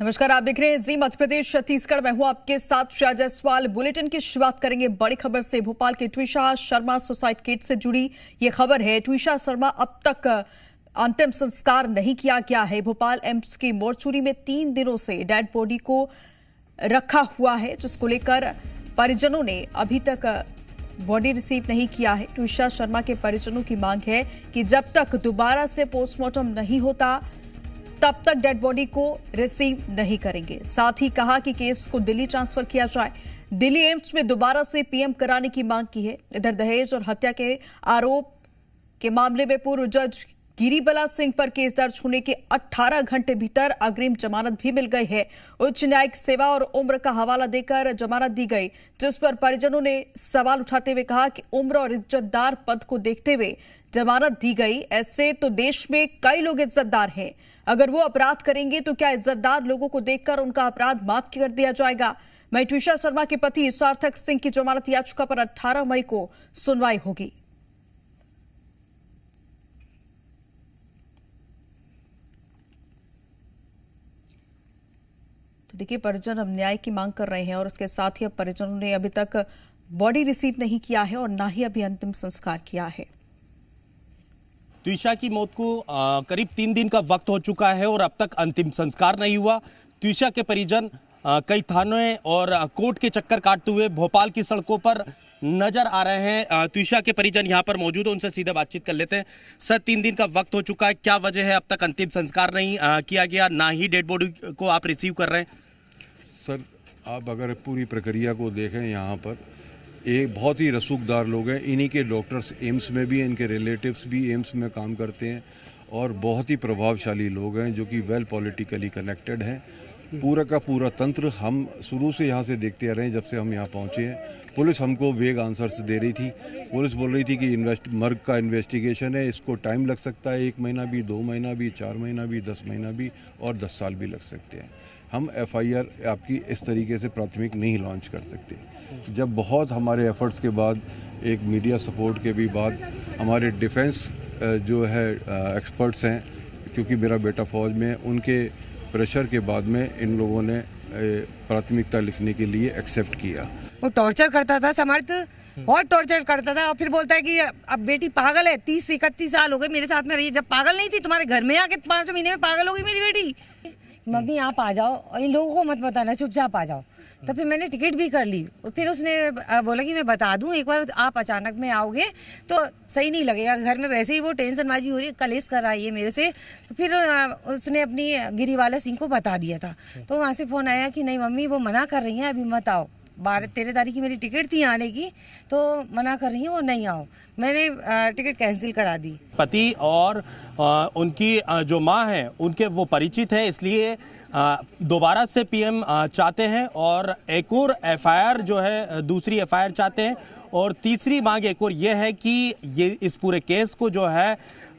नमस्कार, आप देख रहे हैं जी मध्य प्रदेश छत्तीसगढ़। मैं हूं आपके साथ श्रेया जायसवाल। बुलेटिन की शुरुआत करेंगे बड़ी खबर से। भोपाल के ट्विशा शर्मा सुसाइड केस से जुड़ी ये खबर है। ट्विशा शर्मा अब तक अंतिम संस्कार नहीं किया गया है। भोपाल एम्स की मोर्चरी में 3 दिनों से डेड बॉडी को रखा हुआ है, जिसको लेकर परिजनों ने अभी तक बॉडी रिसीव नहीं किया है। ट्विशा शर्मा के परिजनों की मांग है कि जब तक दोबारा से पोस्टमार्टम नहीं होता तब तक डेड बॉडी को रिसीव नहीं करेंगे। साथ ही कहा कि केस को दिल्ली ट्रांसफर किया जाए। दिल्ली एम्स में दोबारा से पीएम कराने की मांग की है। इधर दहेज और हत्या के आरोप के मामले में पूर्व जज गिरिबला सिंह पर केस दर्ज होने के 18 घंटे भीतर अग्रिम जमानत भी मिल गई है। उच्च न्यायिक सेवा और उम्र का हवाला देकर जमानत दी गई, जिस पर परिजनों ने सवाल उठाते हुए कहा कि उम्र और इज्जतदार पद को देखते हुए जमानत दी गई। ऐसे तो देश में कई लोग इज्जतदार हैं, अगर वो अपराध करेंगे तो क्या इज्जतदार लोगों को देखकर उनका अपराध माफ कर दिया जाएगा? वहीं ट्विशा शर्मा के पति सार्थक सिंह की जमानत याचिका पर 18 मई को सुनवाई होगी। तो देखिए, परिजन अब न्याय की मांग कर रहे हैं और उसके साथ ही अब परिजनों ने अभी तक बॉडी रिसीव नहीं किया है और ना ही अभी अंतिम संस्कार किया है। ट्विशा की मौत को करीब 3 दिन का वक्त हो चुका है और अब तक अंतिम संस्कार नहीं हुआ। ट्विशा के परिजन कई थानों और कोर्ट के चक्कर काटते हुए भोपाल की सड़कों पर नजर आ रहे हैं। ट्विशा के परिजन यहाँ पर मौजूद है, उनसे सीधे बातचीत कर लेते हैं। सर, 3 दिन का वक्त हो चुका है, क्या वजह है अब तक अंतिम संस्कार नहीं किया गया, ना ही डेड बॉडी को आप रिसीव कर रहे हैं? सर, आप अगर पूरी प्रक्रिया को देखें, यहाँ पर एक बहुत ही रसूखदार लोग हैं। इन्हीं के डॉक्टर्स एम्स में भी हैं, इनके रिलेटिव्स भी एम्स में काम करते हैं और बहुत ही प्रभावशाली लोग हैं जो कि वेल पॉलिटिकली कनेक्टेड हैं। पूरा का पूरा तंत्र हम शुरू से यहाँ से देखते आ रहे हैं जब से हम यहाँ पहुँचे हैं। पुलिस हमको वेग आंसर्स दे रही थी। पुलिस बोल रही थी कि मर्ग का इन्वेस्टिगेशन है, इसको टाइम लग सकता है, 1 महीना भी, 2 महीना भी, 4 महीना भी, 10 महीना भी और 10 साल भी लग सकते हैं। हम FIR आपकी इस तरीके से प्राथमिक नहीं लॉन्च कर सकते। जब बहुत हमारे एफर्ट्स के बाद, एक मीडिया सपोर्ट के भी बाद, हमारे डिफेंस जो है एक्सपर्ट्स हैं, क्योंकि मेरा बेटा फौज में, उनके प्रेशर के बाद में इन लोगों ने प्राथमिकता लिखने के लिए एक्सेप्ट किया। वो टॉर्चर करता था, समर्थ बहुत टॉर्चर करता था और फिर बोलता है कि अब बेटी पागल है, 30-31 साल हो गए मेरे साथ में रही, जब पागल नहीं थी तुम्हारे घर में आके 5 महीने में पागल हो गई मेरी बेटी। मम्मी आप आ जाओ और इन लोगों को मत बताना, चुपचाप आ जाओ। तो फिर मैंने टिकट भी कर ली। फिर उसने बोला कि मैं बता दूं, एक बार आप अचानक में आओगे तो सही नहीं लगेगा, घर में वैसे ही वो टेंशनबाजी हो रही है, कलेश कर रही है मेरे से। तो फिर उसने अपनी गिरिवाला सिंह को बता दिया था। तो वहाँ से फ़ोन आया कि नहीं मम्मी वो मना कर रही हैं, अभी मत आओ, 13 तारीख की मेरी टिकट थी आने की, तो मना कर रही हैं वो नहीं आओ। मैंने टिकट कैंसिल करा दी। पति और उनकी जो मां है उनके वो परिचित है, इसलिए दोबारा से पीएम चाहते हैं और एक और FIR जो है, दूसरी FIR चाहते हैं। और तीसरी मांग एक और ये है कि ये इस पूरे केस को जो है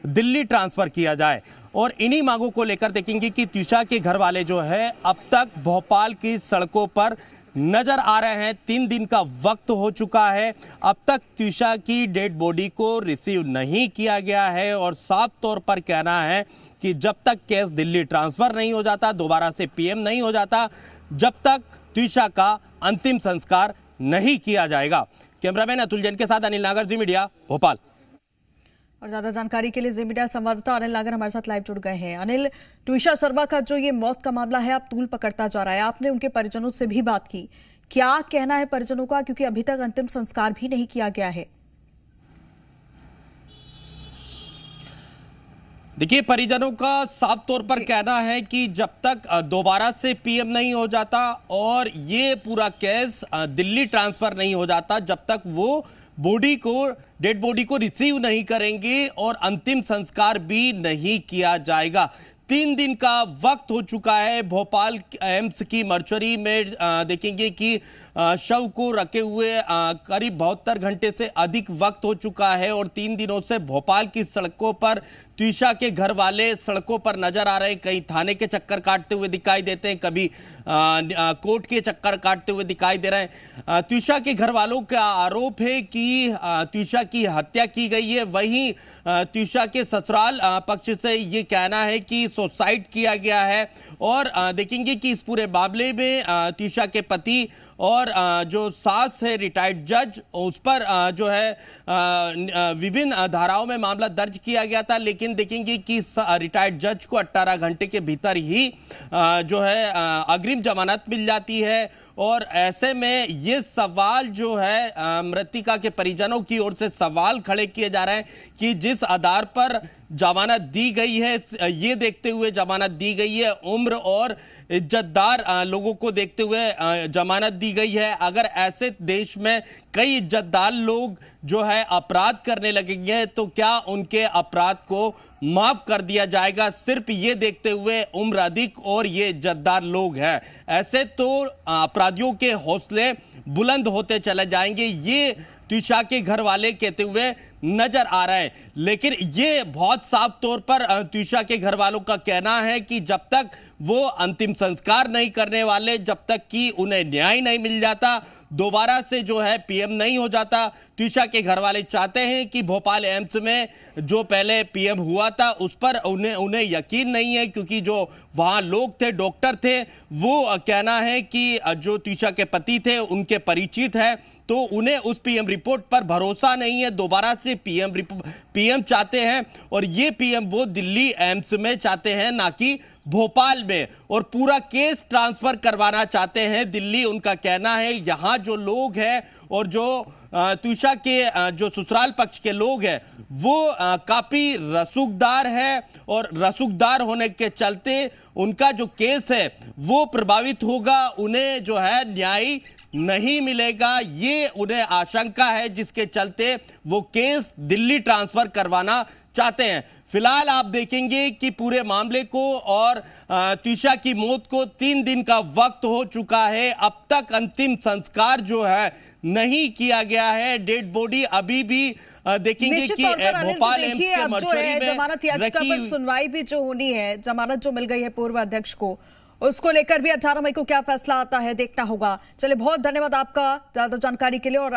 दिल्ली ट्रांसफ़र किया जाए। और इन्हीं मांगों को लेकर देखेंगे कि ट्विशा के घर वाले जो है अब तक भोपाल की सड़कों पर नजर आ रहे हैं। 3 दिन का वक्त हो चुका है, अब तक ट्विशा की डेड बॉडी को रिसीव नहीं किया गया है और साफ तौर पर कहना है कि जब तक केस दिल्ली ट्रांसफर नहीं हो जाता, दोबारा से पीएम नहीं हो जाता, जब तक ट्विशा का अंतिम संस्कार नहीं किया जाएगा। कैमरामैन अतुल जैन के साथ अनिल नागर, जी मीडिया, भोपाल। और ज्यादा जानकारी के लिए जी मीडिया संवाददाता अनिल नागर हमारे साथ लाइव जुड़ गए हैं। अनिल, ट्विशा शर्मा का जो ये मौत का मामला है अब तूल पकड़ता जा रहा है, आपने उनके परिजनों से भी बात की, क्या कहना है परिजनों का, क्योंकि अभी तक अंतिम संस्कार भी नहीं किया गया है? देखिए, परिजनों का साफ तौर पर कहना है कि जब तक दोबारा से पीएम नहीं हो जाता और ये पूरा केस दिल्ली ट्रांसफर नहीं हो जाता, जब तक वो डेड बॉडी को रिसीव नहीं करेंगे और अंतिम संस्कार भी नहीं किया जाएगा। 3 दिन का वक्त हो चुका है। भोपाल एम्स की मर्चरी में देखेंगे कि शव को रखे हुए करीब 72 घंटे से अधिक वक्त हो चुका है और 3 दिनों से भोपाल की सड़कों पर ट्विशा के घर वाले सड़कों पर नजर आ रहे हैं। कहीं थाने के चक्कर काटते हुए दिखाई देते हैं, कभी कोर्ट के चक्कर काटते हुए दिखाई दे रहे हैं। ट्विशा के घर वालों का आरोप है कि ट्विशा की हत्या की गई है। वहीं ट्विशा के ससुराल पक्ष से ये कहना है कि सुसाइड किया गया है। और देखेंगे कि इस पूरे मामले में तीशा के पति और जो सास है रिटायर्ड जज, उस पर जो है विभिन्न धाराओं में मामला दर्ज किया गया था, लेकिन देखेंगे कि रिटायर्ड जज को 18 घंटे के भीतर ही जो है अग्रिम जमानत मिल जाती है। और ऐसे में ये सवाल जो है मृतका के परिजनों की ओर से सवाल खड़े किए जा रहे हैं कि जिस आधार पर जमानत दी गई है, ये देखते हुए जमानत दी गई है, उम्र और इज्जतदार लोगों को देखते हुए जमानत दी गई है, अगर ऐसे देश में कई इज्जतदार लोग जो है अपराध करने लगेंगे तो क्या उनके अपराध को माफ कर दिया जाएगा, सिर्फ ये देखते हुए उम्र अधिक और ये इज्जतदार लोग हैं? ऐसे तो अपराधियों के हौसले बुलंद होते चले जाएंगे, ये तीशा के घर वाले कहते हुए नजर आ रहे हैं। लेकिन ये बहुत साफ तौर पर तीशा के घर वालों का कहना है कि जब तक वो अंतिम संस्कार नहीं करने वाले, जब तक कि उन्हें न्याय नहीं मिल जाता, दोबारा से जो है पीएम नहीं हो जाता। तीशा के घर वाले चाहते हैं कि भोपाल एम्स में जो पहले पीएम हुआ था उस पर उन्हें यकीन नहीं है, क्योंकि जो वहां लोग थे, डॉक्टर थे, वो कहना है कि जो तीशा के पति थे उनके परिचित है, तो उन्हें उस पीएम रिपोर्ट पर भरोसा नहीं है। दोबारा से पीएम चाहते हैं, और ये पीएम वो दिल्ली एम्स में चाहते हैं, ना कि भोपाल में, और पूरा केस ट्रांसफर करवाना चाहते हैं दिल्ली। उनका कहना है यहां जो लोग हैं और जो तीशा के जो ससुराल पक्ष के लोग हैं वो काफी रसूखदार है, और रसूखदार होने के चलते उनका जो केस है वो प्रभावित होगा, उन्हें जो है न्याय नहीं मिलेगा, ये उन्हें आशंका है, जिसके चलते वो केस दिल्ली ट्रांसफर करवाना चाहते हैं। फिलहाल आप देखेंगे कि पूरे मामले को और तीशा की मौत को 3 दिन का वक्त हो चुका है, अब तक अंतिम संस्कार जो है नहीं किया गया है। डेड बॉडी अभी भी देखेंगे कि भोपाल एम्स के मर्चरी में जमानत याचिका पर सुनवाई भी जो होनी है, जमानत जो मिल गई है पूर्व अध्यक्ष को, उसको लेकर भी 18 मई को क्या फैसला आता है देखना होगा। चलिए, बहुत धन्यवाद आपका ज्यादा जानकारी के लिए। और